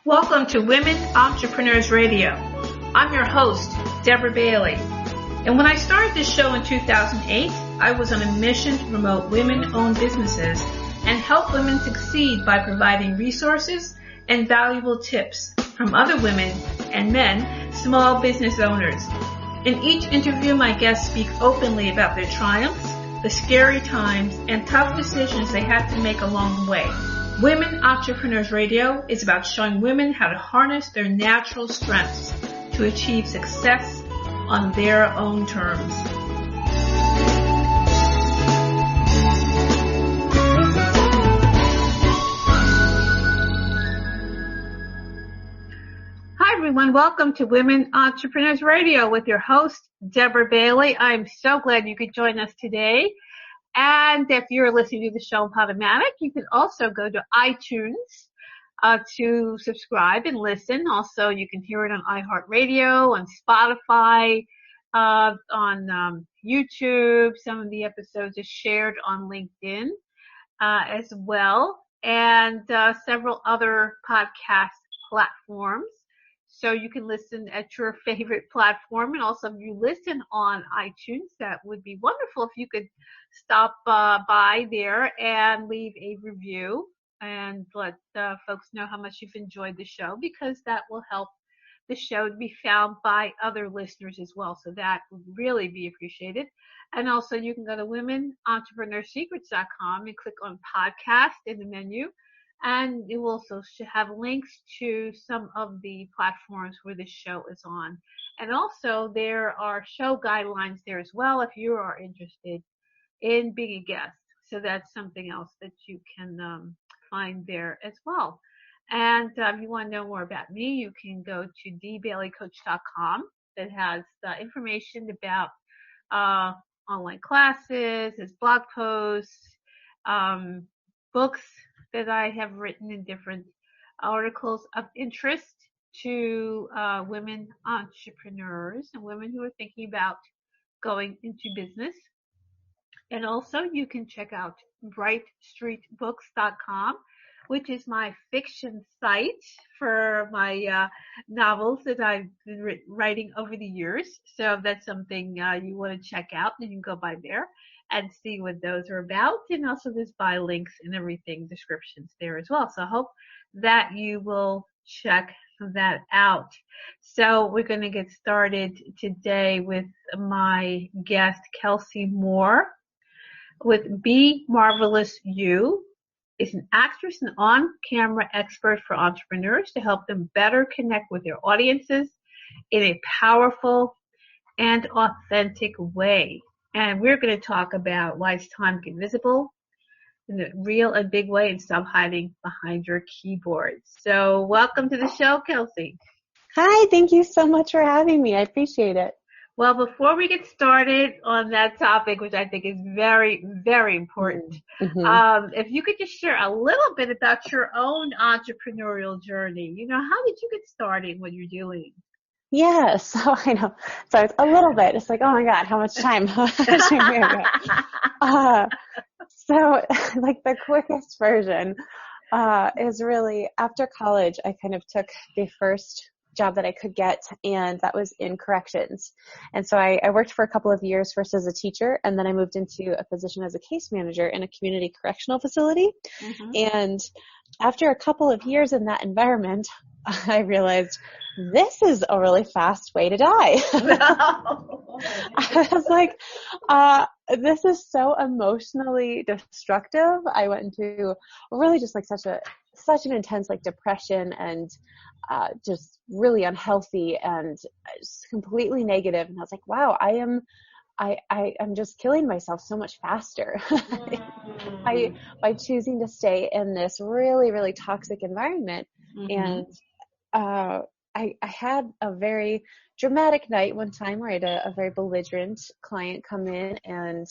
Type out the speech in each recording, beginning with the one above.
Welcome to Women Entrepreneurs Radio. I'm your host, Deborah Bailey. And when I started this show in 2008, I was on a mission to promote women-owned businesses and help women succeed by providing resources and valuable tips from other women and men, small business owners. In each interview, my guests speak openly about their triumphs, the scary times, and tough decisions they had to make along the way. Women Entrepreneurs Radio is about showing women how to harness their natural strengths to achieve success on their own terms. Hi everyone, welcome to Women Entrepreneurs Radio with your host, Deborah Bailey. I'm so glad you could join us today. And if you're listening to the show on Podomatic, you can also go to iTunes to subscribe and listen. Also, you can hear it on iHeartRadio, on Spotify, on YouTube. Some of the episodes are shared on LinkedIn as well, and several other podcast platforms. So you can listen at your favorite platform. And also, if you listen on iTunes, that would be wonderful if you could stop by there and leave a review and let folks know how much you've enjoyed the show, because that will help the show to be found by other listeners as well. So that would really be appreciated. And also, you can go to womenentrepreneursecrets.com and click on podcast in the menu. And it will also have links to some of the platforms where the show is on. And also, there are show guidelines there as well if you are interested in being a guest. So that's something else that you can find there as well. And if you want to know more about me, you can go to dbaileycoach.com. That has information about online classes, there's blog posts, books that I have written in different articles of interest to women entrepreneurs and women who are thinking about going into business. And also you can check out brightstreetbooks.com, which is my fiction site for my novels that I've been writing over the years. So if that's something you want to check out, then you can go by there and see what those are about. And also there's buy links and everything, descriptions there as well. So I hope that you will check that out. So we're going to get started today with my guest, Kellsie Moore, with Be Marvelous You. Is an actress and on-camera expert for entrepreneurs to help them better connect with their audiences in a powerful and authentic way. And we're going to talk about why it's time to get visible in a real and big way and stop hiding behind your keyboard. So welcome to the show, Kellsie. Hi, thank you so much for having me. I appreciate it. Well, before we get started on that topic, which I think is very, very important, if you could just share a little bit about your own entrepreneurial journey. You know, how did you get started in what you're doing? Yeah, so I know. So it's a little bit. It's like, oh my God, how much time? So like the quickest version is really after college, I kind of took the first job that I could get, and that was in corrections. And so I worked for a couple of years, first as a teacher, and then I moved into a position as a case manager in a community correctional facility. And after a couple of years in that environment, I realized this is a really fast way to die. I was like, this is so emotionally destructive. I went into really just like such an intense like depression and just really unhealthy and just completely negative. And I was like, wow, I'm just killing myself so much faster by choosing to stay in this really, really toxic environment. And I had a very dramatic night one time where I had a very belligerent client come in, and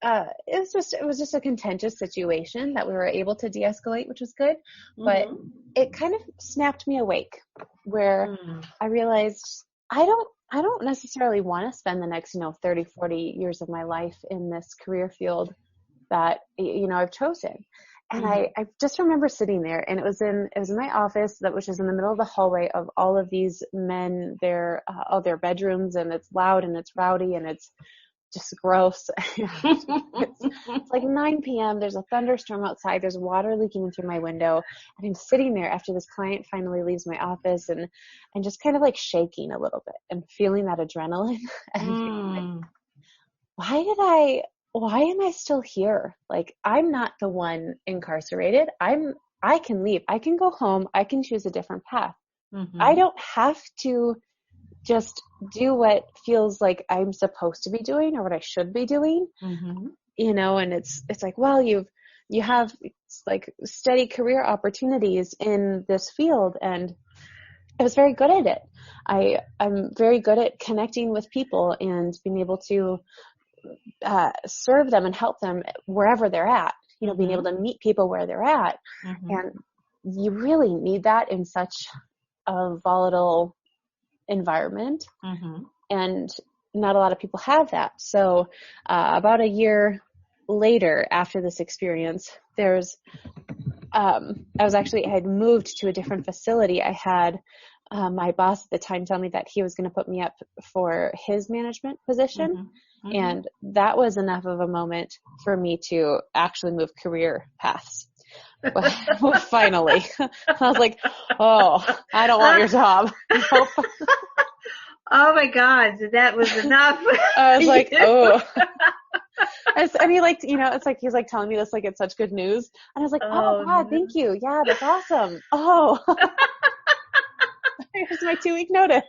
it was just a contentious situation that we were able to de-escalate, which was good. But it kind of snapped me awake, where I realized I don't necessarily want to spend the next 30, 40 years of my life in this career field that I've chosen. And I just remember sitting there, and it was in my office, which is in the middle of the hallway of all of these men, all their bedrooms, and it's loud and it's rowdy and it's just gross. It's like 9 p.m. There's a thunderstorm outside. There's water leaking in through my window. And I'm sitting there after this client finally leaves my office and just kind of like shaking a little bit and feeling that adrenaline. And feeling like, why am I still here? Like, I'm not the one incarcerated. I can leave. I can go home. I can choose a different path. I don't have to just do what feels like I'm supposed to be doing or what I should be doing, you know, and it's like, well, you have like steady career opportunities in this field, and I was very good at it. I'm very good at connecting with people and being able to serve them and help them wherever they're at, you know, being able to meet people where they're at. And you really need that in such a volatile environment. And not a lot of people have that. So about a year later after this experience, I had moved to a different facility. I had my boss at the time tell me that he was going to put me up for his management position. And that was enough of a moment for me to actually move career paths. Finally. I was like, oh, I don't want your job. Oh my God, that was enough. I was like, oh. And he like, you know, it's like, he's like telling me this like it's such good news. And I was like, oh God, thank you. Yeah, that's awesome. Oh. Here's my 2-week notice.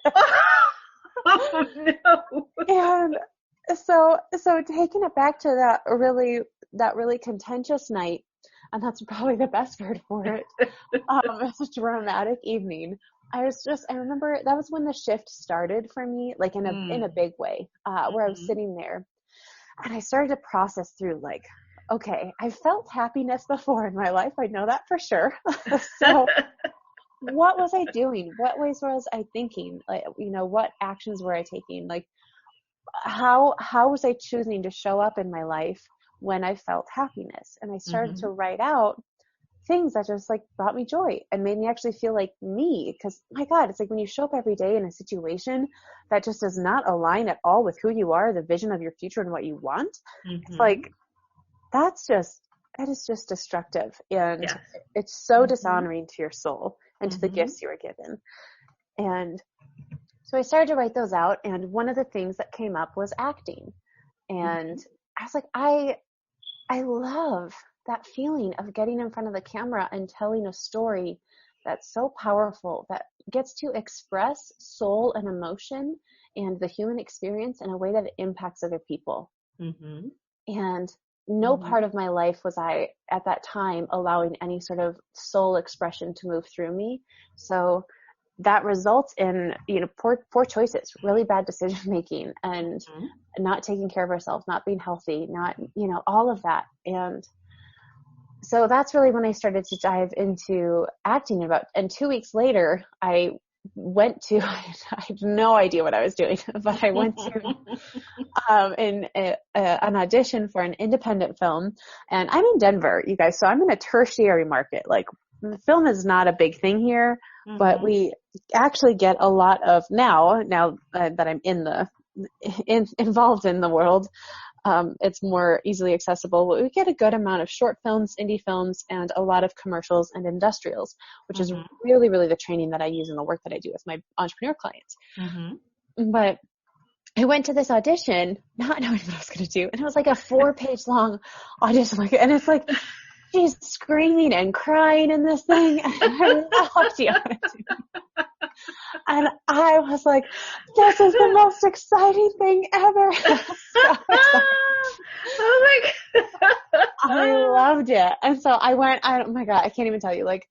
Oh no. And so taking it back to that really contentious night, and that's probably the best word for it. It's a dramatic evening. I remember that was when the shift started for me, like in a big way, where I was sitting there and I started to process through like, okay, I felt happiness before in my life. I know that for sure. So what was I doing? What ways was I thinking? Like, you know, what actions were I taking? Like, how was I choosing to show up in my life when I felt happiness? And I started to write out things that just like brought me joy and made me actually feel like me. Because my God, it's like when you show up every day in a situation that just does not align at all with who you are, the vision of your future and what you want, it's like, that is just destructive. And it's so dishonoring to your soul and to the gifts you were given. And so I started to write those out. And one of the things that came up was acting. And I was like, I love that feeling of getting in front of the camera and telling a story that's so powerful, that gets to express soul and emotion and the human experience in a way that it impacts other people. And no part of my life was I, at that time, allowing any sort of soul expression to move through me. So that results in, you know, poor choices, really bad decision making, and not taking care of ourselves, not being healthy, not, you know, all of that. And so that's really when I started to dive into acting and 2 weeks later, I went to, I had no idea what I was doing, but I went to an audition for an independent film. And I'm in Denver, you guys, so I'm in a tertiary market. Like, film is not a big thing here, but we actually get a lot of now that I'm involved in the world. It's more easily accessible. We get a good amount of short films, indie films, and a lot of commercials and industrials, which is really, really the training that I use in the work that I do with my entrepreneur clients. But I went to this audition not knowing what I was going to do. And it was like a 4-page long audition. And it's like, she's screaming and crying in this thing. And I loved the audition. And I was like, this is the most exciting thing ever. So Oh my God. I loved it. And so I went, oh my God, I can't even tell you. Like,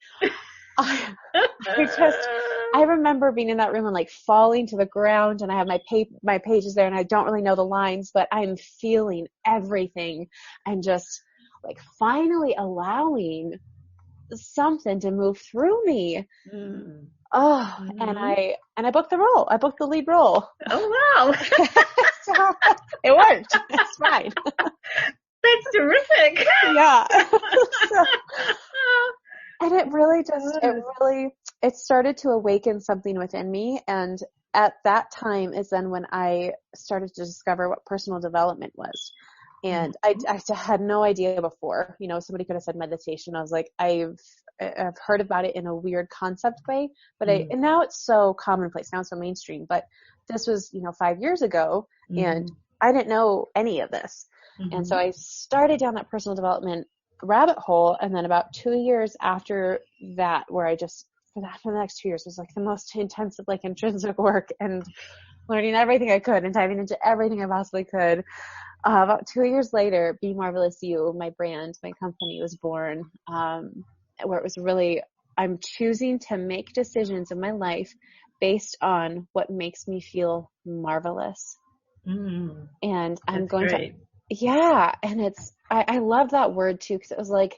I remember being in that room and like falling to the ground, and I have my pages there and I don't really know the lines, but I'm feeling everything and just like finally allowing something to move through me. And I booked the role. I booked the lead role. Oh wow. So it worked. It's fine. That's terrific. Yeah. So, and it really it started to awaken something within me. And at that time is then when I started to discover what personal development was. And I had no idea before. Somebody could have said meditation. I was like, I've heard about it in a weird concept way, but and now it's so commonplace. Now it's so mainstream. But this was, 5 years ago, and I didn't know any of this. And so I started down that personal development rabbit hole. And then about 2 years after that, where I just, for the next 2 years was like the most intensive, like intrinsic work and learning everything I could and diving into everything I possibly could. About 2 years later, Be Marvelous You, my brand, my company was born, where it was really, I'm choosing to make decisions in my life based on what makes me feel marvelous. And I'm going great. Yeah. And I love that word too, because it was like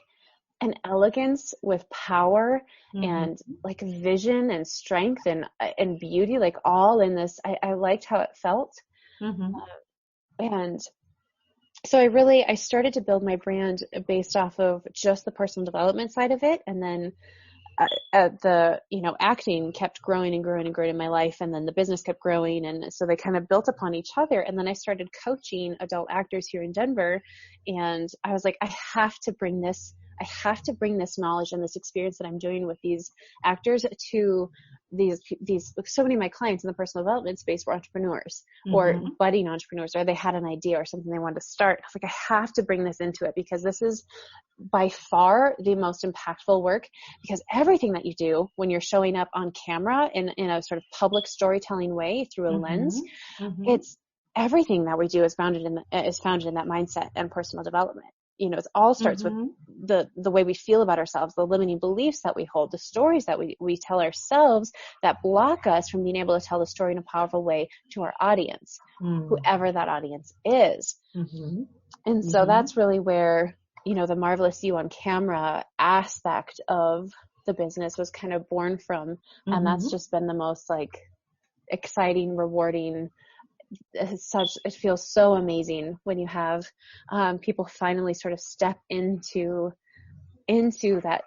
an elegance with power and like vision and strength and beauty, like all in this. I liked how it felt. And so I started to build my brand based off of just the personal development side of it. And then acting kept growing and growing and growing in my life. And then the business kept growing. And so they kind of built upon each other. And then I started coaching adult actors here in Denver. And I was like, I have to bring this knowledge and this experience that I'm doing with these actors to these, so many of my clients in the personal development space were entrepreneurs or budding entrepreneurs, or they had an idea or something they wanted to start. I was like, I have to bring this into it because this is by far the most impactful work, because everything that you do when you're showing up on camera in a sort of public storytelling way through a lens, it's everything that we do is founded in that mindset and personal development. It all starts with the way we feel about ourselves, the limiting beliefs that we hold, the stories that we tell ourselves that block us from being able to tell the story in a powerful way to our audience, whoever that audience is. And so that's really where, the Marvelous You on camera aspect of the business was kind of born from. And that's just been the most like exciting, rewarding, it feels so amazing when you have people finally sort of step into that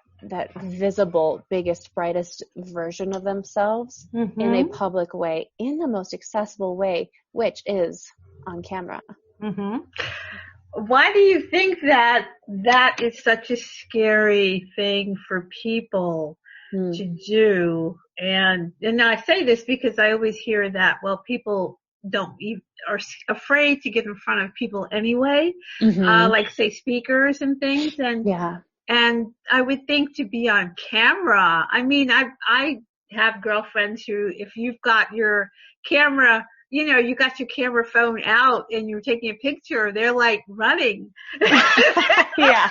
visible, biggest, brightest version of themselves in a public way, in the most accessible way, which is on camera. Why do you think that is such a scary thing for people to do? And I say this because I always hear that, well, people are afraid to get in front of people anyway, like say speakers and things. And I would think to be on camera, I mean, I have girlfriends who, if you've got your camera, you got your camera phone out and you're taking a picture, they're like running. Yeah.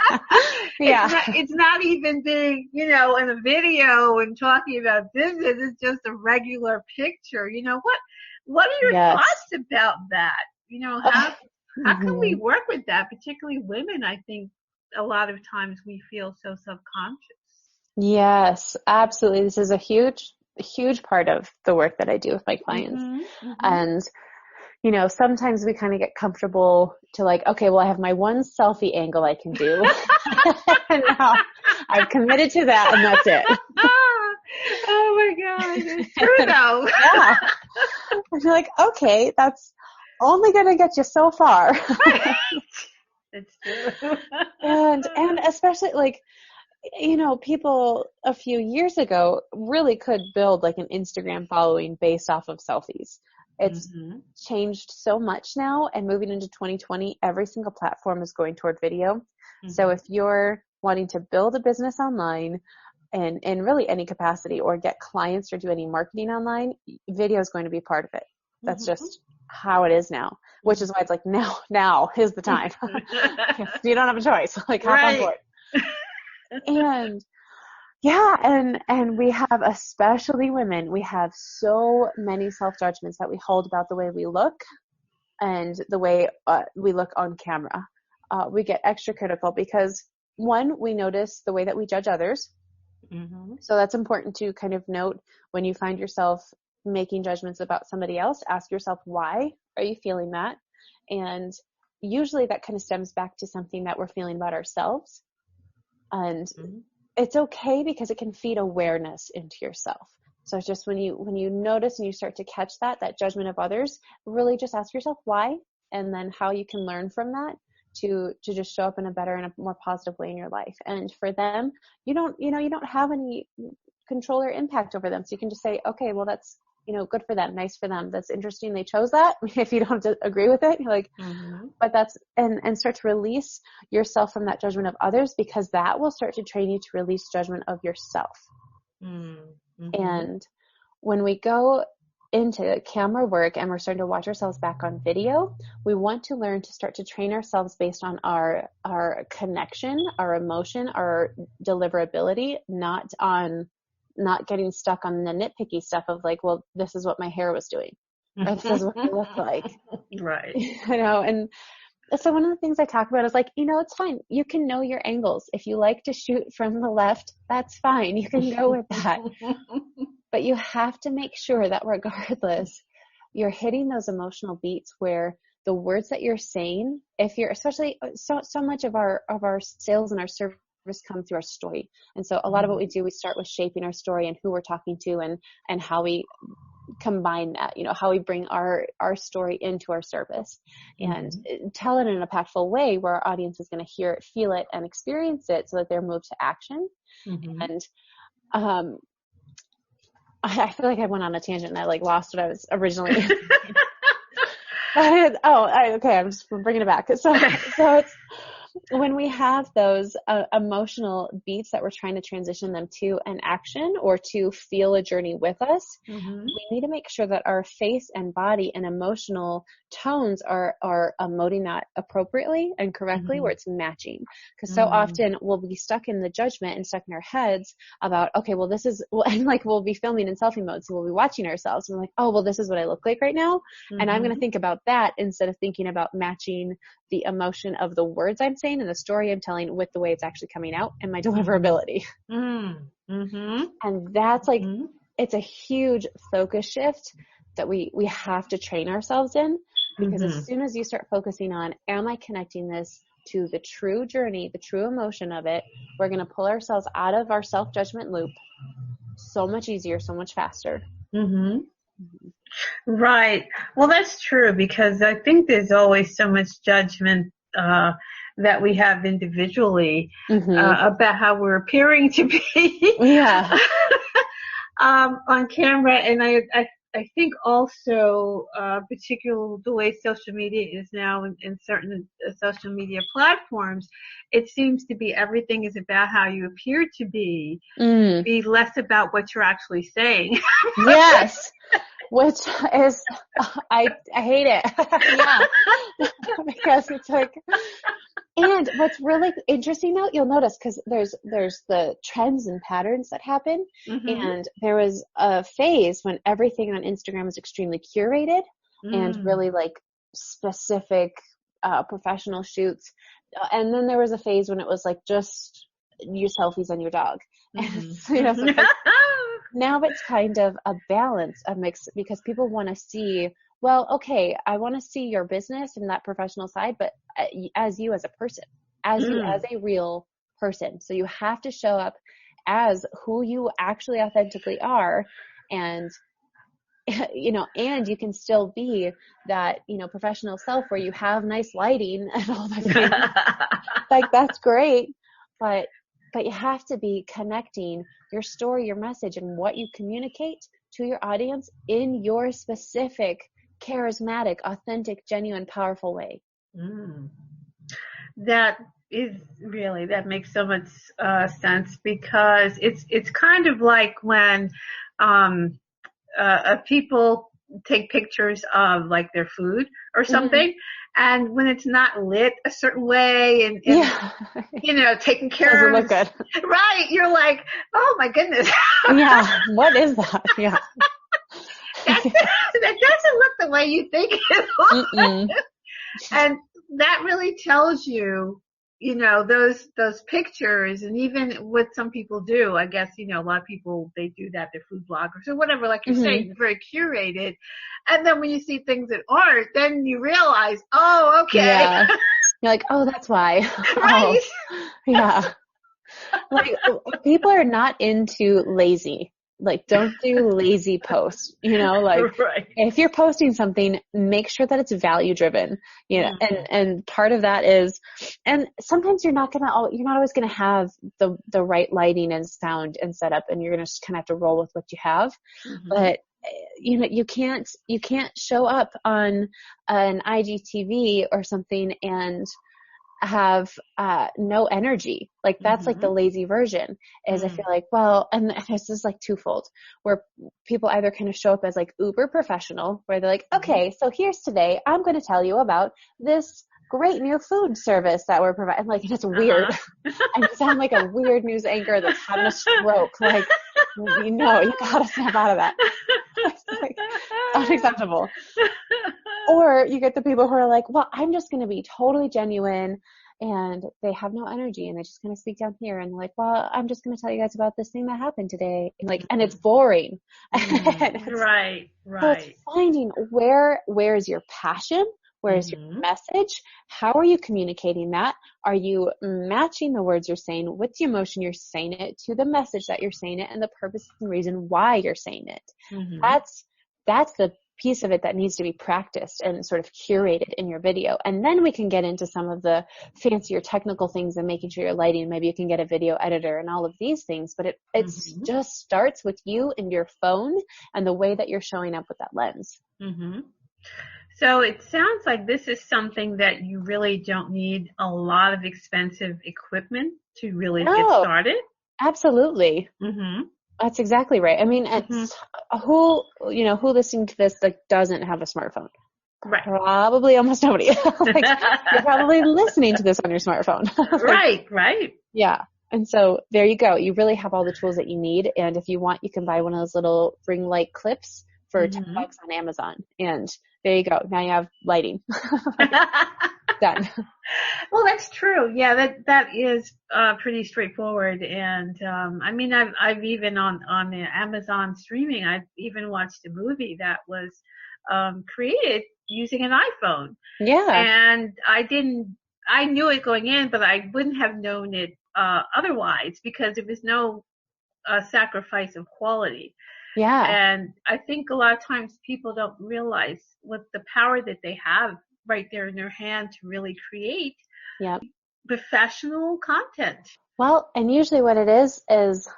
It's not even being, in a video and talking about business. It's just a regular picture. What are your thoughts about that? How can we work with that? Particularly women, I think a lot of times we feel so subconscious. Yes, absolutely. This is a huge part of the work that I do with my clients. And, sometimes we kind of get comfortable to like, okay, well, I have my one selfie angle I can do. And now I've committed to that and that's it. Oh my God. It's true though. Yeah. And you're like, okay, that's only going to get you so far. It's true. And especially like, people a few years ago really could build like an Instagram following based off of selfies. It's changed so much now, and moving into 2020, every single platform is going toward video. So if you're wanting to build a business online and in really any capacity, or get clients or do any marketing online, video is going to be part of it. That's just how it is now, which is why it's like now is the time. You don't have a choice. Like hop on board. And and we have, especially women, we have so many self-judgments that we hold about the way we look and the way we look on camera. We get extra critical because, one, we notice the way that we judge others. So that's important to kind of note when you find yourself making judgments about somebody else. Ask yourself, why are you feeling that? And usually that kind of stems back to something that we're feeling about ourselves. And it's okay because it can feed awareness into yourself. So it's just when you notice and you start to catch that judgment of others, really just ask yourself why, and then how you can learn from that to just show up in a better and a more positive way in your life. And for them, you don't have any control or impact over them. So you can just say, okay, well, that's, good for them. Nice for them. That's interesting. They chose that. If you don't have to agree with it, you're like, but that's, and start to release yourself from that judgment of others, because that will start to train you to release judgment of yourself. And when we go into camera work and we're starting to watch ourselves back on video, we want to learn to start to train ourselves based on our connection, our emotion, our deliverability, not getting stuck on the nitpicky stuff of like, well, this is what my hair was doing, or this is what I look like. Right. And so one of the things I talk about is like, it's fine. You can know your angles. If you like to shoot from the left, that's fine. You can go with that. But you have to make sure that regardless, you're hitting those emotional beats where the words that you're saying, if you're especially so much of our sales and our service come through our story. And so a lot of what we do, we start with shaping our story and who we're talking to and how we combine that, how we bring our story into our service and tell it in an impactful way where our audience is going to hear it, feel it, and experience it so that they're moved to action. And I feel like I went on a tangent and I lost what I was originally. Okay. I'm just bringing it back. So it's when we have those emotional beats that we're trying to transition them to an action or to feel a journey with us, we need to make sure that our face and body and emotional tones are emoting that appropriately and correctly, where it's matching. Because so often we'll be stuck in the judgment and stuck in our heads about, okay, well, this is, and we'll be filming in selfie mode. So we'll be watching ourselves and we're like, oh, well, this is what I look like right now. And I'm going to think about that instead of thinking about matching the emotion of the words I'm saying and the story I'm telling with the way it's actually coming out and my deliverability. And that's it's a huge focus shift that we have to train ourselves in, because as soon as you start focusing on, am I connecting this to the true journey, the true emotion of it, we're going to pull ourselves out of our self-judgment loop so much easier, so much faster. Right. Well, that's true, because I think there's always so much judgment that we have individually about how we're appearing to be on camera. And I think also, particularly the way social media is now in certain social media platforms, it seems to be everything is about how you appear to be less about what you're actually saying. Yes. Which is, I hate it. Because it's like, and what's really interesting though, you'll notice, because there's the trends and patterns that happen. And there was a phase when everything on Instagram was extremely curated and really specific, professional shoots. And then there was a phase when it was just use selfies on your dog. And so now it's kind of a balance, a mix, because people want to see, well, okay, I want to see your business and that professional side, but as you as a person, as you as a real person. So you have to show up as who you actually authentically are, and and you can still be that, professional self where you have nice lighting and all that things. That's great, but you have to be connecting your story, your message, and what you communicate to your audience in your specific, charismatic, authentic, genuine, powerful way. That makes so much sense, because it's kind of like when people take pictures of their food or something, and when it's not lit a certain way and taken care of, look good. Right, you're like, oh my goodness. What is that? That doesn't look the way you think it looks. And that really tells you, those pictures, and even what some people do, I guess, a lot of people, they do that, they're food bloggers or whatever, like you're saying, very curated. And then when you see things that aren't, then you realize, oh, okay. Yeah. You're like, oh, that's why. Right. Oh, yeah. Like, people are not into lazy. Like, don't do lazy posts, like, right. if you're posting something, make sure that it's value driven, and part of that is, and sometimes you're not always going to have the right lighting and sound and setup, and you're going to just kind of have to roll with what you have. But you can't show up on an IGTV or something and have no energy. Like, that's like the lazy version is I feel like, well, and this is like twofold, where people either kind of show up as like uber professional, where they're like, okay, so here's today, I'm going to tell you about this great new food service that we're providing. Like, it's weird. I sound like a weird news anchor that's having a stroke. Like, you gotta snap out of that. It's like unacceptable. Or you get the people who are like, well, I'm just going to be totally genuine, and they have no energy, and they just kind of speak down here, and they're like, well, I'm just going to tell you guys about this thing that happened today. And like, and it's boring. Right. So it's finding where is your passion? Where is your message? How are you communicating that? Are you matching the words you're saying with the emotion you're saying it to the message that you're saying it and the purpose and reason why you're saying it? That's the piece of it that needs to be practiced and sort of curated in your video. And then we can get into some of the fancier technical things and making sure your lighting, maybe you can get a video editor and all of these things, but it just starts with you and your phone and the way that you're showing up with that lens. So it sounds like this is something that you really don't need a lot of expensive equipment to really get started. Absolutely. That's exactly right. I mean, it's who listening to this like doesn't have a smartphone? Right. Probably almost nobody. Like, you're probably listening to this on your smartphone. Right. Yeah. And so there you go. You really have all the tools that you need. And if you want, you can buy one of those little ring light clips for $10 on Amazon. And there you go. Now you have lighting. Done. Well, that's true. Yeah, that is pretty straightforward. And I mean, I've even on the Amazon streaming, I've even watched a movie that was created using an iPhone. Yeah. And I knew it going in, but I wouldn't have known it otherwise, because there was no sacrifice of quality. Yeah. And I think a lot of times people don't realize what the power that they have right there in their hand to really create professional content. Well, and usually what it is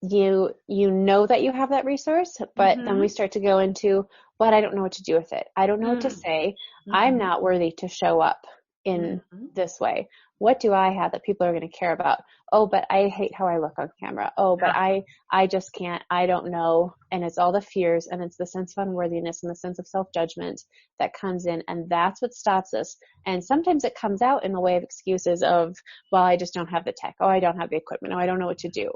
you know that you have that resource, but then we start to go into, but I don't know what to do with it. I don't know what to say. I'm not worthy to show up in this way. What do I have that people are going to care about? Oh, but I hate how I look on camera. Oh, but I just can't, I don't know. And it's all the fears, and it's the sense of unworthiness and the sense of self-judgment that comes in, and that's what stops us. And sometimes it comes out in the way of excuses of, well, I just don't have the tech. Oh, I don't have the equipment. Oh, I don't know what to do.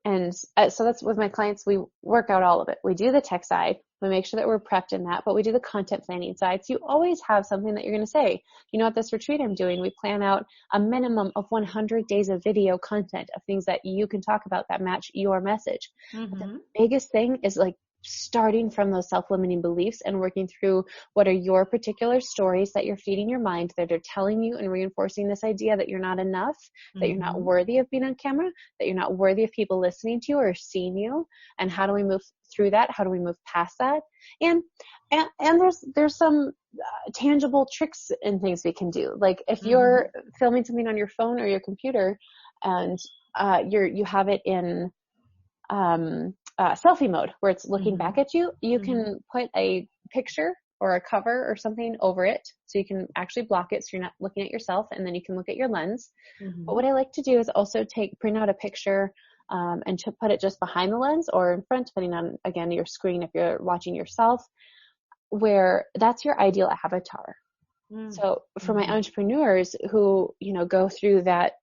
And so that's with my clients, we work out all of it. We do the tech side. We make sure that we're prepped in that, but we do the content planning side. So you always have something that you're going to say. At this retreat I'm doing, we plan out a minimum of 100 days of video content of things that you can talk about that match your message. The biggest thing is like starting from those self-limiting beliefs and working through what are your particular stories that you're feeding your mind that are telling you and reinforcing this idea that you're not enough, that you're not worthy of being on camera, that you're not worthy of people listening to you or seeing you. And how do we move through that? How do we move past that? And there's some tangible tricks and things we can do. Like if you're filming something on your phone or your computer and you have it in selfie mode where it's looking back at you, you can put a picture or a cover or something over it so you can actually block it so you're not looking at yourself, and then you can look at your lens. But what I like to do is also print out a picture and to put it just behind the lens or in front, depending on, again, your screen if you're watching yourself, where that's your ideal avatar. So for my entrepreneurs who, go through that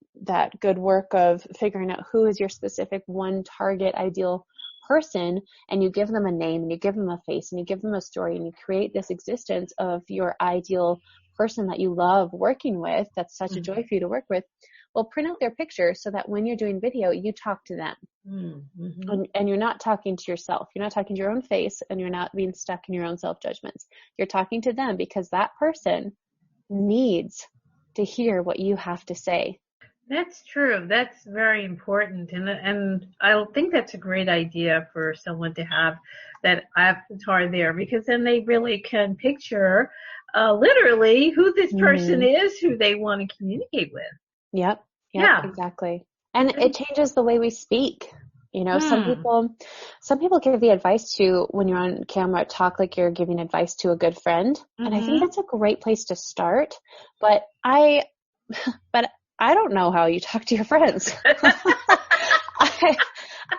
good work of figuring out who is your specific one target ideal person and you give them a name and you give them a face and you give them a story and you create this existence of your ideal person that you love working with, that's such a joy for you to work with, well, print out their picture so that when you're doing video, you talk to them. And you're not talking to yourself. You're not talking to your own face, and you're not being stuck in your own self-judgments. You're talking to them because that person needs to hear what you have to say. That's true. That's very important. And I think that's a great idea for someone to have that avatar there, because then they really can picture literally who this person is, who they want to communicate with. Yep, Yeah. exactly. And it changes the way we speak. You know, some people give the advice to, when you're on camera, talk like you're giving advice to a good friend. And I think that's a great place to start. But I don't know how you talk to your friends.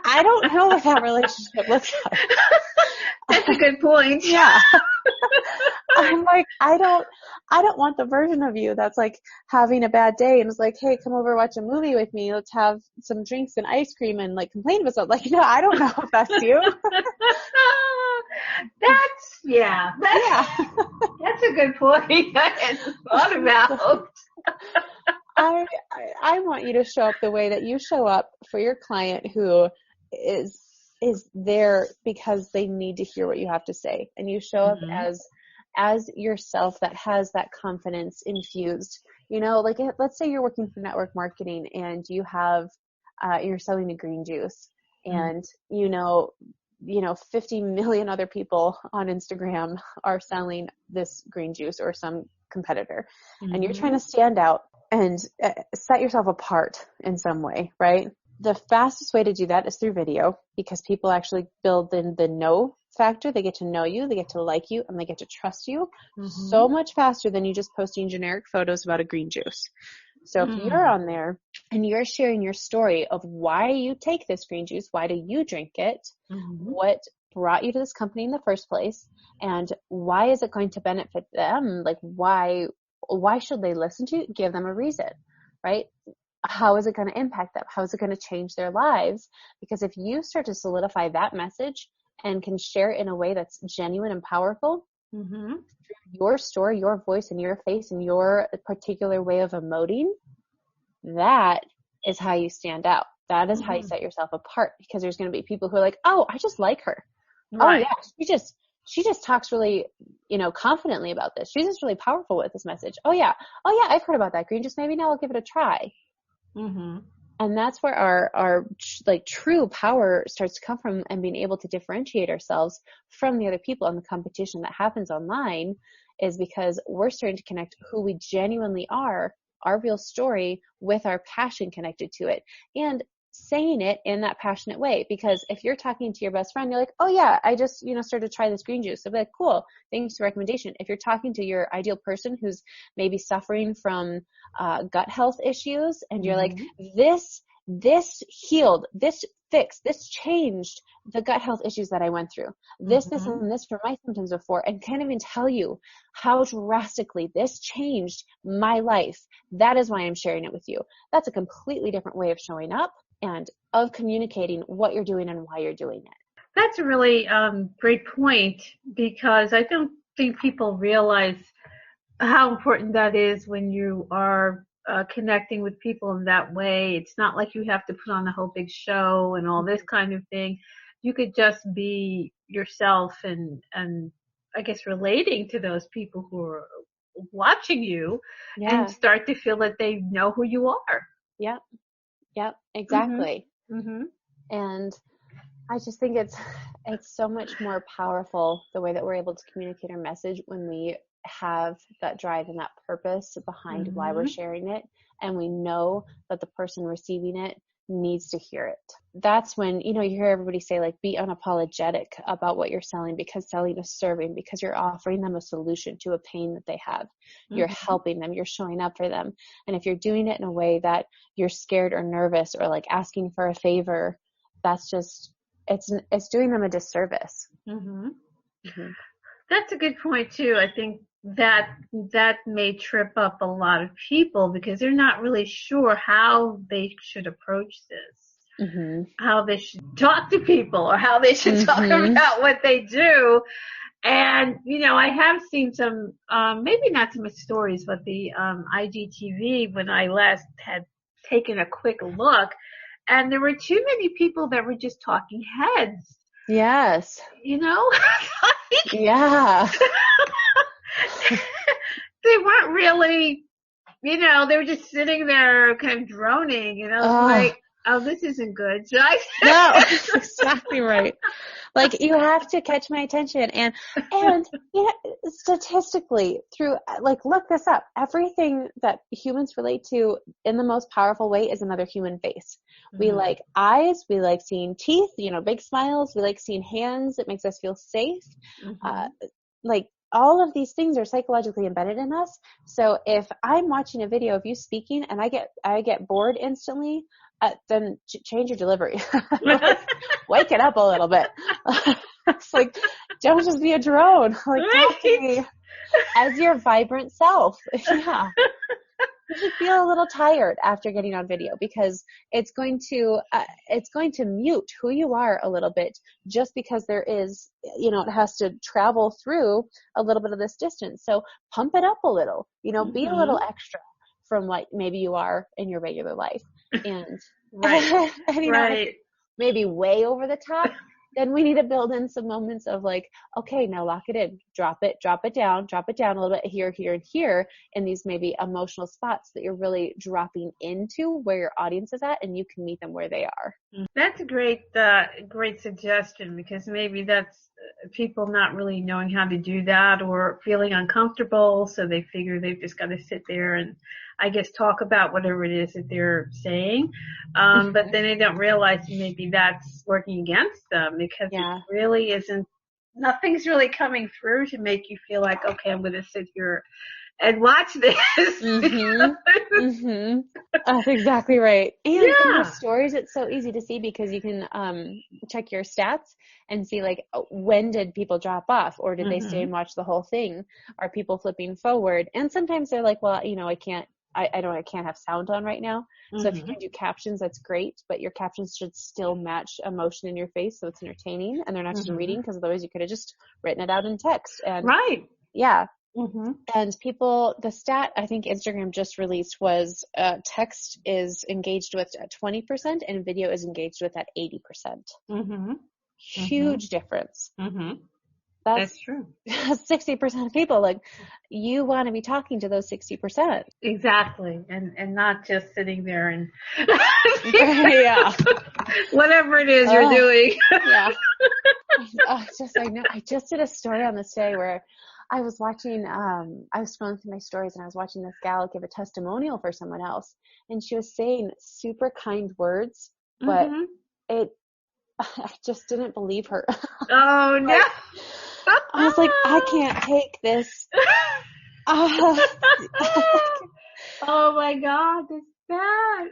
I don't know what that relationship looks like. That's a good point. Yeah. I'm like, I don't want the version of you that's like having a bad day and is like, hey, come over, watch a movie with me. Let's have some drinks and ice cream and like complain about something. Like, no, I don't know if that's you. That's a good point. I hadn't thought about. I want you to show up the way that you show up for your client who is there because they need to hear what you have to say. And you show up as yourself that has that confidence infused. You know, like let's say you're working for network marketing and you have, you're selling a green juice and, you know, 50 million other people on Instagram are selling this green juice or some competitor, and you're trying to stand out and set yourself apart in some way, right? The fastest way to do that is through video, because people actually build in the know factor. They get to know you, they get to like you, and they get to trust you so much faster than you just posting generic photos about a green juice. So if you're on there and you're sharing your story of why you take this green juice, why do you drink it, what brought you to this company in the first place, and why is it going to benefit them? Like, why should they listen to you? Give them a reason, right? How is it going to impact them? How is it going to change their lives? Because if you start to solidify that message and can share it in a way that's genuine and powerful, your story, your voice, and your face, and your particular way of emoting, that is how you stand out. That is how you set yourself apart, because there's going to be people who are like, oh, I just like her. Right. Oh yeah, she just talks really, confidently about this. She's just really powerful with this message. Oh yeah, I've heard about that green juice. Maybe now I'll give it a try. And that's where our like true power starts to come from, and being able to differentiate ourselves from the other people and the competition that happens online is because we're starting to connect who we genuinely are, our real story, with our passion connected to it, and saying it in that passionate way. Because if you're talking to your best friend, you're like, oh yeah, I just, started to try this green juice. They'll be like, cool, thanks for the recommendation. If you're talking to your ideal person who's maybe suffering from gut health issues, and you're like, this healed, this fixed, this changed the gut health issues that I went through. This and this for my symptoms before, and can't even tell you how drastically this changed my life. That is why I'm sharing it with you. That's a completely different way of showing up and of communicating what you're doing and why you're doing it. That's a really great point, because I don't think people realize how important that is when you are connecting with people in that way. It's not like you have to put on a whole big show and all this kind of thing. You could just be yourself and I guess relating to those people who are watching you and start to feel that they know who you are. Yep, exactly. And I just think it's so much more powerful the way that we're able to communicate our message when we have that drive and that purpose behind why we're sharing it, and we know that the person receiving it needs to hear it. That's when, you hear everybody say, like, be unapologetic about what you're selling, because selling is serving, because you're offering them a solution to a pain that they have. You're helping them, you're showing up for them. And if you're doing it in a way that you're scared or nervous or like asking for a favor, that's just, it's doing them a disservice. That's a good point too. I think that may trip up a lot of people because they're not really sure how they should approach this. how they should talk to people or how they should talk about what they do. And, I have seen some, maybe not so much stories, but the IGTV when I last had taken a quick look, and there were too many people that were just talking heads. Yes. Yeah. They weren't really, they were just sitting there kind of droning, like, oh, this isn't good. No, exactly right. Like, you have to catch my attention. And statistically, look this up. Everything that humans relate to in the most powerful way is another human face. We like eyes. We like seeing teeth, big smiles. We like seeing hands. It makes us feel safe. All of these things are psychologically embedded in us. So if I'm watching a video of you speaking and I get bored instantly, then change your delivery. Wake it up a little bit. It's like, don't just be a drone. Talk to me as your vibrant self. Yeah. You should feel a little tired after getting on video because it's going to mute who you are a little bit just because there is, it has to travel through a little bit of this distance. So pump it up a little, be a little extra from what maybe you are in your regular life. And, right. Right. Maybe way over the top, then we need to build in some moments of okay, now lock it in, drop it down a little bit here, and here in these maybe emotional spots that you're really dropping into where your audience is at, and you can meet them where they are. That's a great suggestion, because maybe that's people not really knowing how to do that or feeling uncomfortable, so they figure they've just got to sit there and, I guess, talk about whatever it is that they're saying. But then they don't realize maybe that's working against them, because it really isn't, nothing's really coming through to make you feel like, okay, I'm going to sit here and watch this. That's exactly right. And in the stories, it's so easy to see because you can check your stats and see when did people drop off, or did they stay and watch the whole thing? Are people flipping forward? And sometimes they're like, well, I can't have sound on right now. So if you can do captions, that's great, but your captions should still match emotion in your face so it's entertaining and they're not just reading, because otherwise you could have just written it out in text. And yeah. And the stat I think Instagram just released was text is engaged with at 20% and video is engaged with at 80%. Huge difference. That's true. 60% of people, you want to be talking to those 60%. Exactly. And not just sitting there and whatever it is you're doing. I just did a story on this day where I was watching, I was scrolling through my stories and I was watching this gal give a testimonial for someone else. And she was saying super kind words, but I just didn't believe her. Oh, no. I was like, I can't take this. Oh my God, that's bad.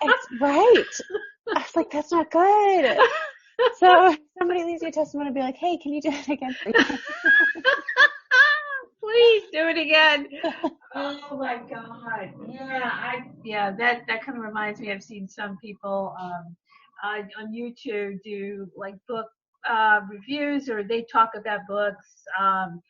It's right. I was like, that's not good. So if somebody leaves you a testimony, be like, hey, can you do it again? Please do it again. Oh my God. Yeah, that kind of reminds me. I've seen some people on YouTube do book reviews, or they talk about books, and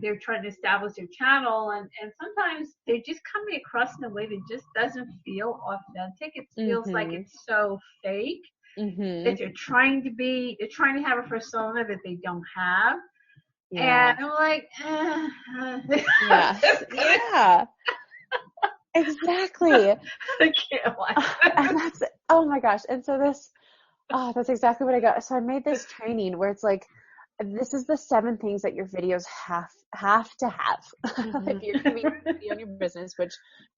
they're trying to establish their channel, and sometimes they're just coming across in a way that just doesn't feel authentic. It feels like it's so fake. That they're trying to have a persona that they don't have. And I'm like, yeah, exactly. I can't watch. And that's, oh my gosh. And so that's exactly what I got. So I made this training where it's this is the 7 things that your videos have to have. If you're going to be on your business, which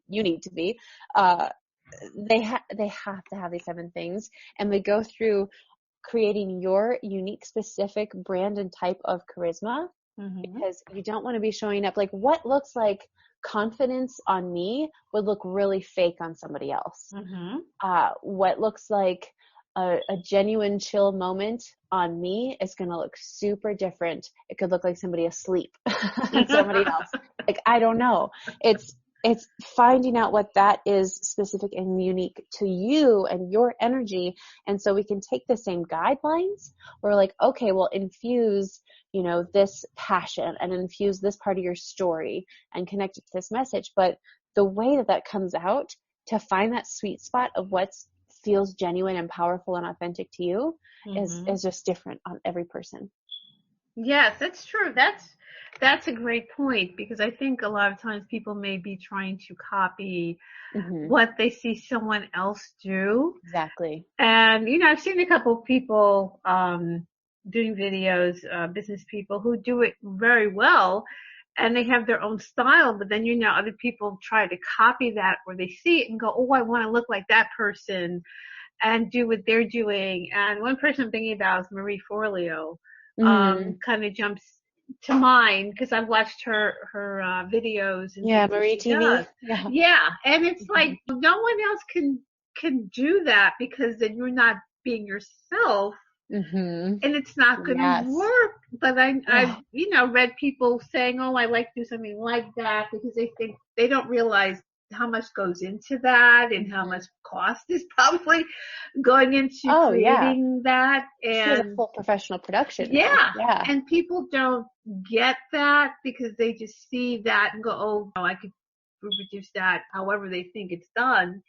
you need to be, they have to have these 7 things. And we go through creating your unique, specific brand and type of charisma, because you don't want to be showing up what looks like confidence on me would look really fake on somebody else. What looks like a genuine chill moment on me is going to look super different. It could look like somebody asleep on somebody else. I don't know. It's it's finding out what that is specific and unique to you and your energy. And so we can take the same guidelines. We're like, okay, well, infuse, this passion and infuse this part of your story and connect it to this message. But the way that comes out, to find that sweet spot of what feels genuine and powerful and authentic to you is just different on every person. Yes, that's true. That's a great point, because I think a lot of times people may be trying to copy what they see someone else do. Exactly. And, I've seen a couple of people doing videos, business people who do it very well, and they have their own style, but then, other people try to copy that, or they see it and go, oh, I want to look like that person and do what they're doing. And one person I'm thinking about is Marie Forleo. Kind of jumps to mind because I've watched her videos and Marie TV. Yeah, and it's like no one else can do that, because then you're not being yourself, and it's not going to work. But I've read people saying, oh, I like to do something like that, because they think they don't realize how much goes into that and how much cost is probably going into creating that. And she has a full professional production. Yeah. And people don't get that, because they just see that and go, oh, no, I could reproduce that however they think it's done.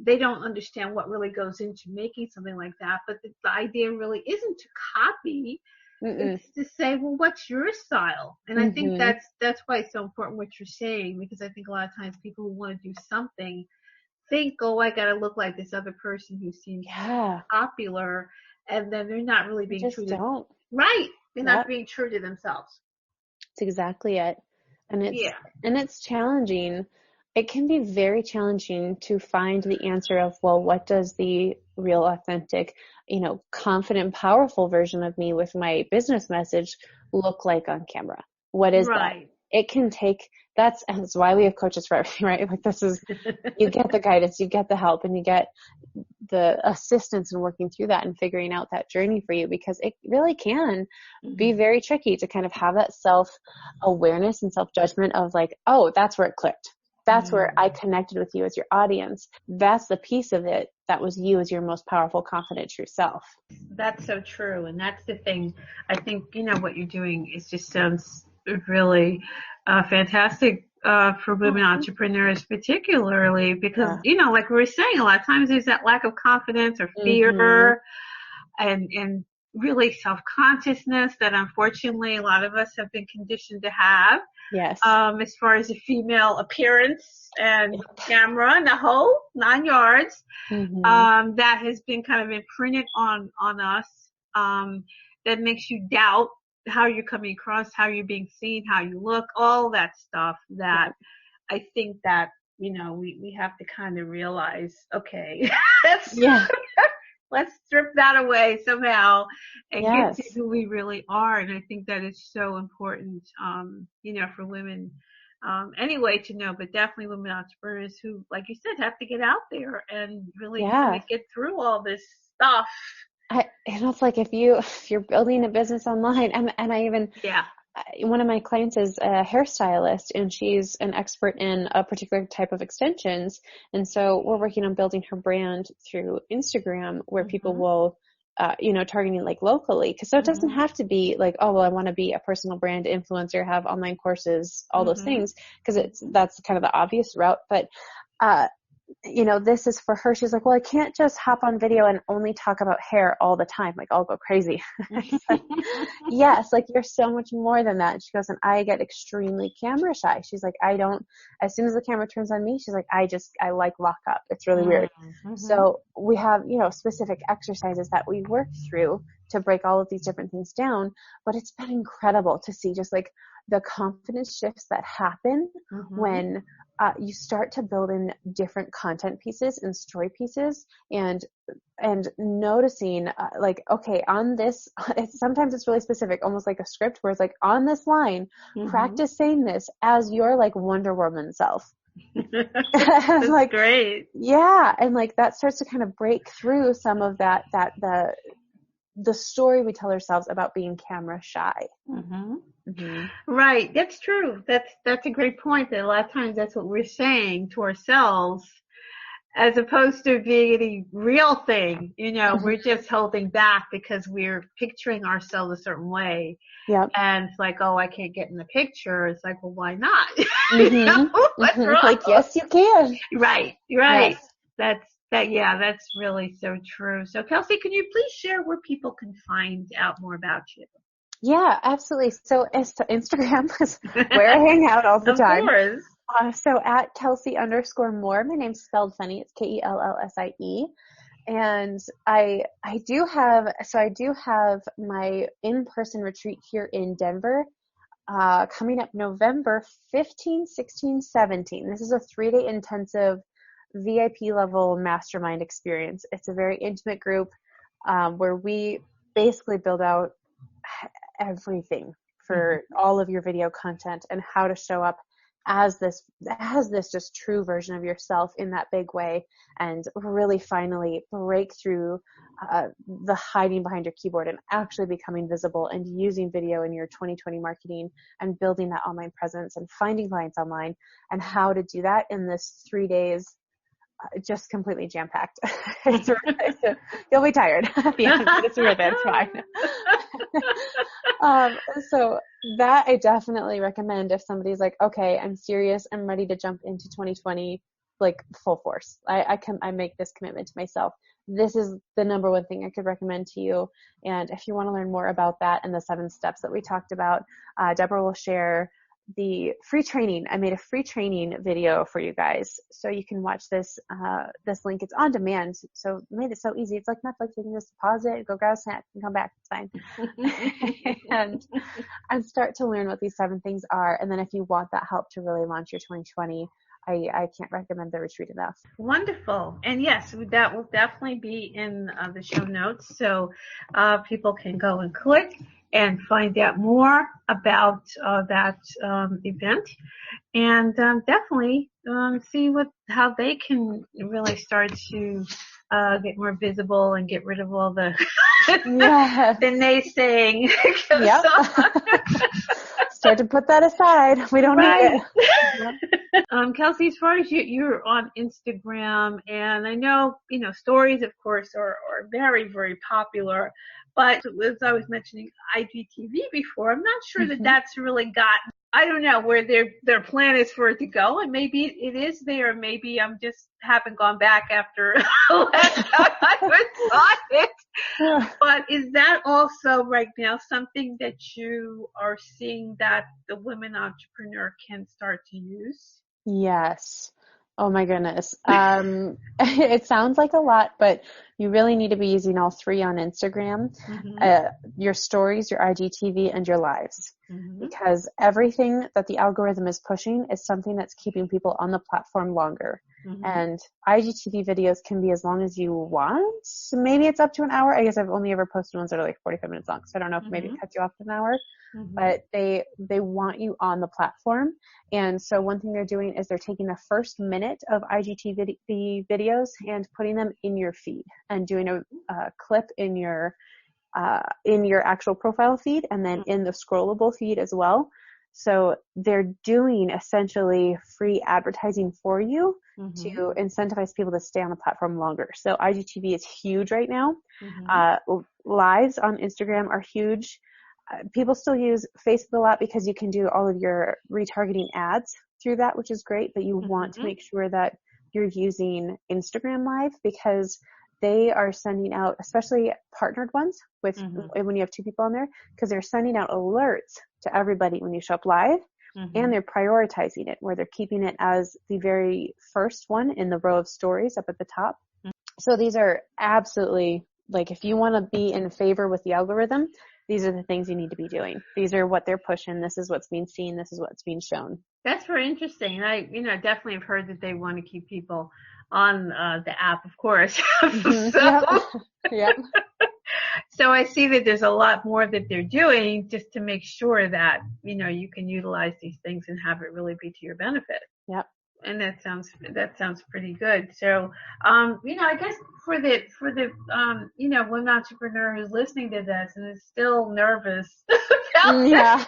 They don't understand what really goes into making something like that. But the idea really isn't to copy. It's to say, well, what's your style? And I think that's why it's so important what you're saying, because I think a lot of times people who want to do something think, oh, I got to look like this other person who seems popular, and then they're not really being true to right. They're not being true to themselves. That's exactly it. And it's challenging. It can be very challenging to find the answer of, well, what does the real, authentic, confident, powerful version of me with my business message look like on camera? What is that? It can take, that's why we have coaches for everything, right? Like this is, you get the guidance, you get the help, and you get the assistance in working through that and figuring out that journey for you, because it really can be very tricky to kind of have that self-awareness and self-judgment of like, oh, that's where it clicked. That's where I connected with you as your audience. That's the piece of it that was you as your most powerful, confident, true self. That's so true. And that's the thing. I think, what you're doing is just sounds really fantastic for women entrepreneurs, particularly because, like we were saying, a lot of times there's that lack of confidence or fear and really self-consciousness that unfortunately a lot of us have been conditioned to have. Yes. As far as the female appearance and camera and the whole 9 yards, that has been kind of imprinted on us, that makes you doubt how you're coming across, how you're being seen, how you look, all that stuff that I think that, we have to kind of realize, okay, let's strip that away somehow and get to who we really are. And I think that is so important, for women, anyway, to know, but definitely women entrepreneurs who, like you said, have to get out there and really kind of get through all this stuff. It's like if you're building a business online, and I even, one of my clients is a hairstylist, and she's an expert in a particular type of extensions. And so we're working on building her brand through Instagram, where people will, targeting like locally. So it doesn't have to be like, oh, well, I want to be a personal brand influencer, have online courses, all those things, because that's kind of the obvious route. But, this is for her. She's like, well, I can't just hop on video and only talk about hair all the time. Like, I'll go crazy. Like, yes, like you're so much more than that. And she goes, and I get extremely camera shy. She's like, as soon as the camera turns on me, she's like, I like lock up. It's really weird. So we have, specific exercises that we work through to break all of these different things down. But it's been incredible to see just like the confidence shifts that happen when you start to build in different content pieces and story pieces, and noticing like, okay, on this, sometimes it's really specific, almost like a script where it's like, on this line, practice saying this as your like Wonder Woman self. That's like great. Yeah. And like that starts to kind of break through some of that the story we tell ourselves about being camera shy. Mm-hmm. Right. That's true. That's a great point. That a lot of times that's what we're saying to ourselves, as opposed to being any real thing. We're just holding back because we're picturing ourselves a certain way. Yep. And it's like, oh, I can't get in the picture. It's like, well, why not? Mm-hmm. What's Mm-hmm. wrong? Like, yes, you can. Right. Yes. That's really so true. So Kellsie, can you please share where people can find out more about you? Yeah, absolutely. So Instagram is where I hang out all the Of time. course. So at Kellsie_Moore, my name's spelled funny. It's Kellsie. And I do have my in-person retreat here in Denver, coming up November 15, 16, 17. This is a 3-day intensive VIP level mastermind experience. It's a very intimate group, where we basically build out everything for all of your video content and how to show up as this just true version of yourself in that big way, and really finally break through the hiding behind your keyboard and actually becoming visible and using video in your 2020 marketing and building that online presence and finding clients online, and how to do that in this 3 days. Just completely jam-packed. You'll be tired at the end, but it's worth it. It's fine. So that I definitely recommend if somebody's like, okay, I'm serious, I'm ready to jump into 2020, like full force. I make this commitment to myself. This is the number one thing I could recommend to you. And if you want to learn more about that and the 7 steps that we talked about, Deborah will share the free training. I made a free training video for you guys, so you can watch this link. It's on demand, so I made it so easy. It's like Netflix. You can just pause it, go grab a snack, and come back. It's fine. and start to learn what these 7 things are. And then if you want that help to really launch your 2020, I can't recommend the retreat enough. Wonderful. And yes, that will definitely be in the show notes, so people can go and click and find out more about that event, and definitely see how they can really start to get more visible and get rid of all the Yes. the naysaying. Yep. Start to put that aside. We don't need it. Kellsie, as far as you're on Instagram, and I know, stories, of course, are very, very popular. But as I was mentioning IGTV before, I'm not sure that that's really gotten, I don't know where their plan is for it to go. And maybe it is there. Maybe I'm just haven't gone back after last time I saw it. But is that also right now something that you are seeing that the women entrepreneur can start to use? Yes. Oh my goodness. It sounds like a lot, but you really need to be using all 3 on Instagram, your stories, your IGTV, and your lives. Because everything that the algorithm is pushing is something that's keeping people on the platform longer. And IGTV videos can be as long as you want. So maybe it's up to an hour. I guess I've only ever posted ones that are like 45 minutes long. So I don't know if maybe it cuts you off to an hour. But they want you on the platform. And so one thing they're doing is they're taking the first minute of IGTV videos and putting them in your feed and doing a clip in your actual profile feed, and then in the scrollable feed as well. So they're doing essentially free advertising for you to incentivize people to stay on the platform longer. So IGTV is huge right now. Lives on Instagram are huge. People still use Facebook a lot because you can do all of your retargeting ads through that, which is great, but you want to make sure that you're using Instagram Live because they are sending out, especially partnered ones with when you have 2 people on there, because they're sending out alerts to everybody when you show up live, and they're prioritizing it where they're keeping it as the very first one in the row of stories up at the top. So these are absolutely, like, if you want to be in favor with the algorithm, these are the things you need to be doing. These are what they're pushing. This is what's being seen. This is what's being shown. That's very interesting. I, definitely have heard that they want to keep people on the app, of course. Yep. So I see that there's a lot more that they're doing just to make sure that, you can utilize these things and have it really be to your benefit. Yep. And that sounds pretty good. So, I guess for the women entrepreneur who's listening to this and is still nervous about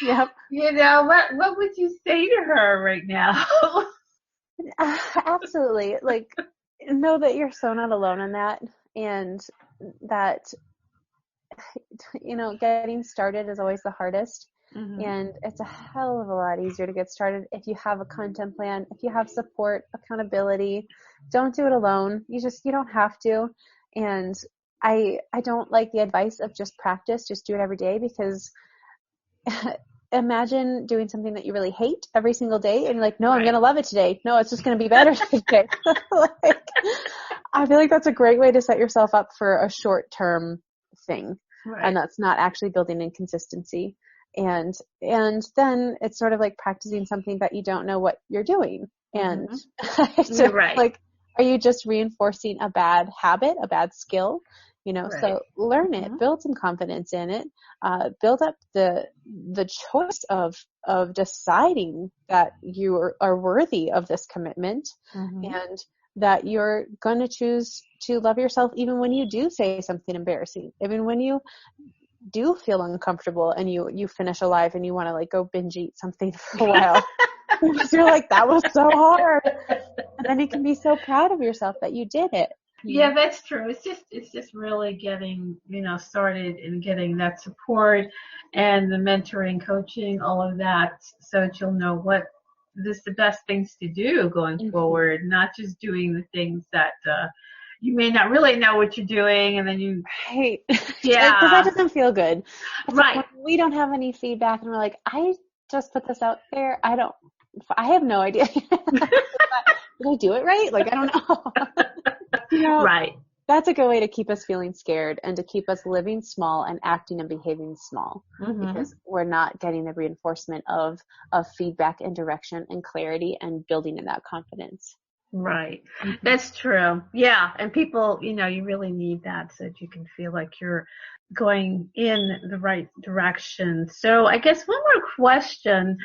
Yep. What would you say to her right now? Absolutely. Like, know that you're so not alone in that, and that, getting started is always the hardest. Mm-hmm. And it's a hell of a lot easier to get started if you have a content plan, if you have support, accountability. Don't do it alone. You don't have to. And I don't like the advice of just practice, just do it every day, because imagine doing something that you really hate every single day and you're like, no, I'm going to love it today. No, it's just going to be better today. I feel like that's a great way to set yourself up for a short-term thing. Right. And that's not actually building in consistency. And then it's sort of like practicing something that you don't know what you're doing. And You're right. like, are you just reinforcing a bad habit, a bad skill? So learn it, build some confidence in it, build up the choice of deciding that you are worthy of this commitment, and that you're going to choose to love yourself even when you do say something embarrassing, even when you do feel uncomfortable and you finish a live and you want to like go binge eat something for a while because you're like, that was so hard. And then you can be so proud of yourself that you did it. Yeah, that's true. It's just really getting, started and getting that support and the mentoring, coaching, all of that, so that you'll know what is the best things to do going forward, not just doing the things that you may not really know what you're doing, and then you right. Yeah, because that doesn't feel good. Right. When we don't have any feedback and we're like, I just put this out there. I have no idea. Did I do it right? Like, I don't know. Right. That's a good way to keep us feeling scared and to keep us living small and acting and behaving small, because we're not getting the reinforcement of feedback and direction and clarity and building in that confidence. Right. That's true. Yeah. And people, you really need that so that you can feel like you're going in the right direction. So I guess one more question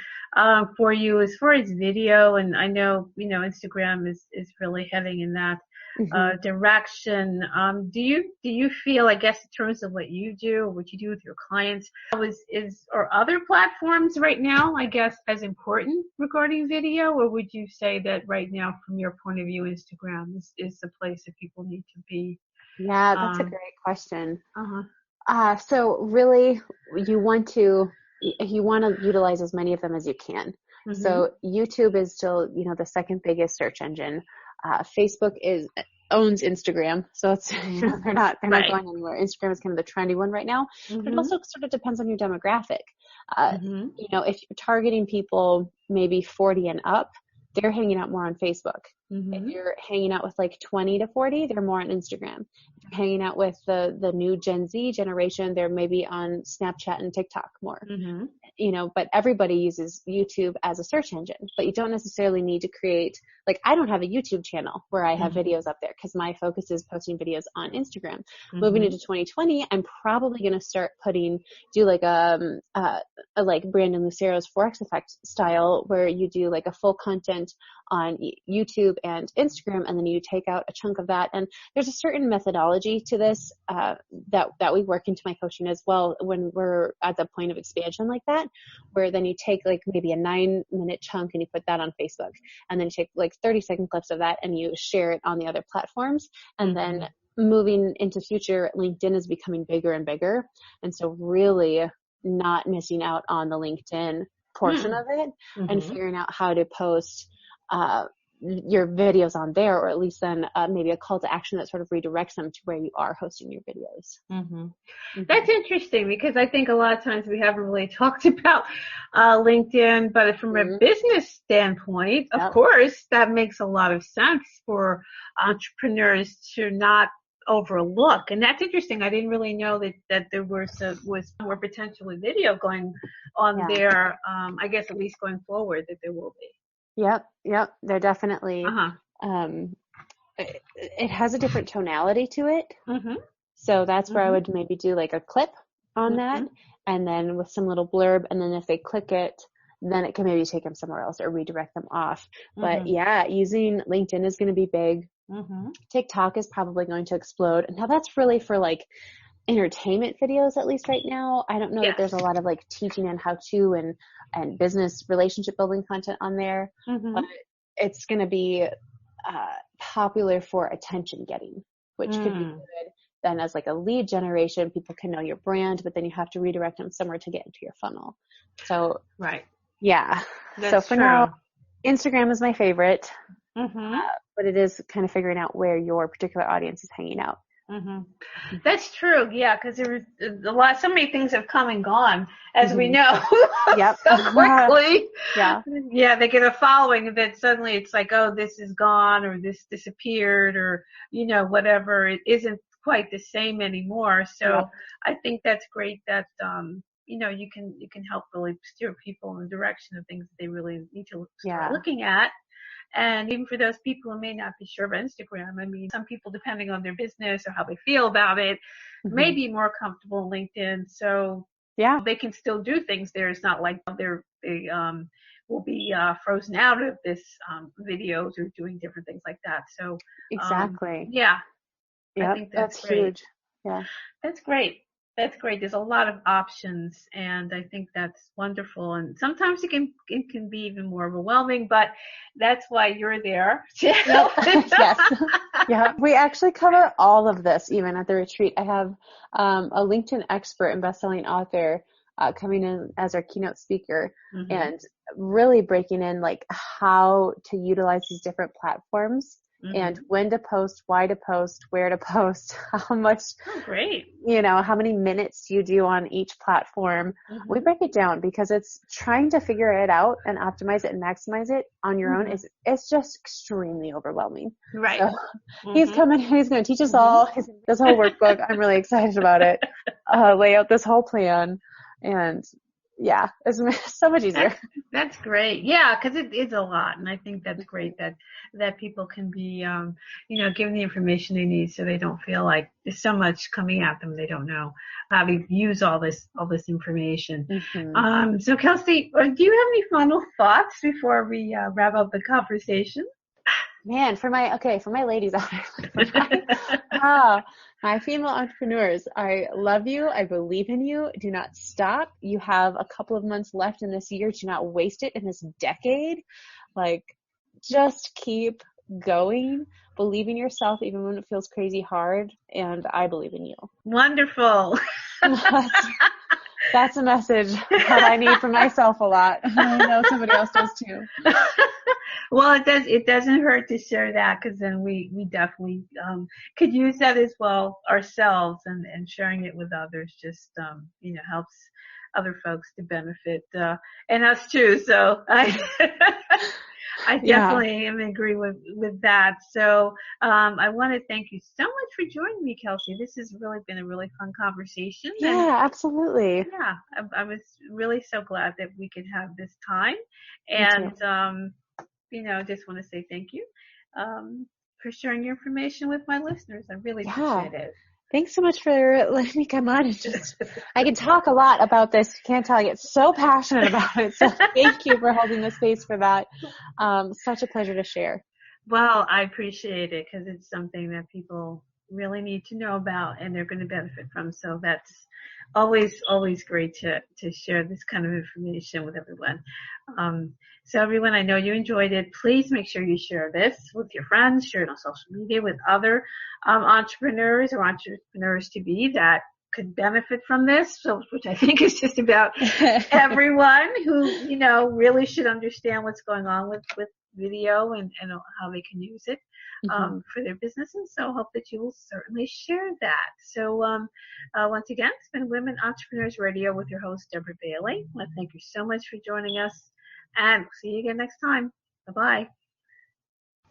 for you as far as video, and I know, Instagram is really heading in that direction. Do you feel, I guess, in terms of what you do or what you do with your clients, are other platforms right now, I guess, as important regarding video, or would you say that right now, from your point of view, Instagram is the place that people need to be? Yeah, that's a great question. So really, you want to utilize as many of them as you can. So YouTube is still, the second biggest search engine. Facebook owns Instagram, so it's they're not going anywhere. Instagram is kind of the trendy one right now, but it also sort of depends on your demographic. If you're targeting people maybe 40 and up, they're hanging out more on Facebook. If you're hanging out with like 20 to 40, they're more on Instagram. If you're hanging out with the new Gen Z generation, they're maybe on Snapchat and TikTok more. But everybody uses YouTube as a search engine, but you don't necessarily need to create, like, I don't have a YouTube channel where I have videos up there because my focus is posting videos on Instagram. Moving into 2020, I'm probably going to do like like Brandon Lucero's Forex Effect style, where you do like a full content on YouTube and Instagram, and then you take out a chunk of that. And there's a certain methodology to this that we work into my coaching as well when we're at the point of expansion like that, where then you take like maybe a 9-minute chunk and you put that on Facebook, and then you take like 30-second clips of that and you share it on the other platforms. And then moving into future, LinkedIn is becoming bigger and bigger. And so really not missing out on the LinkedIn portion of it and figuring out how to post your videos on there, or at least then maybe a call to action that sort of redirects them to where you are hosting your videos. That's interesting, because I think a lot of times we haven't really talked about LinkedIn, but from a business standpoint, of course, that makes a lot of sense for entrepreneurs to not overlook. And that's interesting. I didn't really know that there was more potentially video going on there. I guess at least going forward that there will be. Yep. They're definitely, it has a different tonality to it. So that's where I would maybe do like a clip on that, and then with some little blurb. And then if they click it, then it can maybe take them somewhere else or redirect them off. But using LinkedIn is going to be big. TikTok is probably going to explode. And now that's really for like entertainment videos, at least right now. I don't know that there's a lot of like teaching and how to and business relationship building content on there, but it's going to be popular for attention getting, which could be good. Then as like a lead generation, people can know your brand, but then you have to redirect them somewhere to get into your funnel. So yeah. So for now, Instagram is my favorite, but it is kind of figuring out where your particular audience is hanging out. That's true. Yeah. Cause there was so many things have come and gone, as we know, so quickly. Yeah. They get a following and then suddenly it's like, oh, this is gone or this disappeared or, whatever. It isn't quite the same anymore. So I think that's great that, you can help really steer people in the direction of things that they really need to start looking at. And even for those people who may not be sure about Instagram, I mean, some people, depending on their business or how they feel about it, may be more comfortable in LinkedIn. So they can still do things there. It's not like they will be frozen out of this videos or doing different things like that. So exactly. I think that's great. Huge. Yeah. That's great. That's great. There's a lot of options, and I think that's wonderful. And sometimes it can be even more overwhelming, but that's why you're there. Yes. Yeah. We actually cover all of this even at the retreat. I have a LinkedIn expert and best-selling author coming in as our keynote speaker and really breaking in like how to utilize these different platforms. And when to post, why to post, where to post, how much, how many minutes do you do on each platform. We break it down because it's trying to figure it out and optimize it and maximize it on your own it's just extremely overwhelming. Right. So he's coming, he's going to teach us all this whole workbook. I'm really excited about it. Lay out this whole plan and it's so much easier. That's great. Yeah, because it is a lot, and I think that's great that people can be, given the information they need, so they don't feel like there's so much coming at them they don't know how to use all this information. So Kellsie, do you have any final thoughts before we wrap up the conversation? Man, for my ladies out there, my female entrepreneurs, I love you. I believe in you. Do not stop. You have a couple of months left in this year. Do not waste it in this decade. Like, just keep going. Believe in yourself even when it feels crazy hard. And I believe in you. Wonderful. That's a message that I need for myself a lot. I know somebody else does too. Well, it doesn't hurt to share that, because then we definitely could use that as well ourselves, and sharing it with others just helps other folks to benefit and us too. So I definitely am agree with that. So I want to thank you so much for joining me, Kellsie. This has really been a really fun conversation. Yeah, absolutely. Yeah, I was really so glad that we could have this time, and just want to say thank you for sharing your information with my listeners. I really appreciate it. Thanks so much for letting me come on. I can talk a lot about this. You can't tell I get so passionate about it. So thank you for holding the space for that. Such a pleasure to share. Well, I appreciate it, because it's something that people really need to know about and they're going to benefit from. So that's always great to share this kind of information with everyone. So everyone, I know you enjoyed it. Please make sure you share this with your friends, share it on social media with other entrepreneurs or entrepreneurs to be that could benefit from this. So, which I think is just about everyone who, really should understand what's going on with video and how they can use it for their businesses. So I hope that you will certainly share that. So once again, it's been Women Entrepreneurs Radio with your host, Deborah Bailey. I want to thank you so much for joining us, and we'll see you again next time. Bye-bye.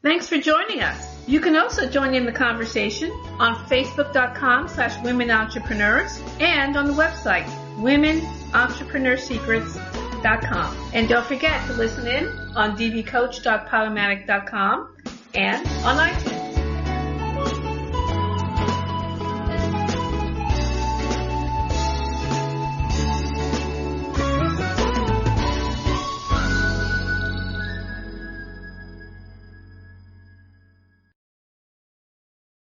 Thanks for joining us. You can also join in the conversation on Facebook.com/Women Entrepreneurs and on the website, WomenEntrepreneursSecrets.com. And don't forget to listen in on dvcoach.podomatic.com and on iTunes.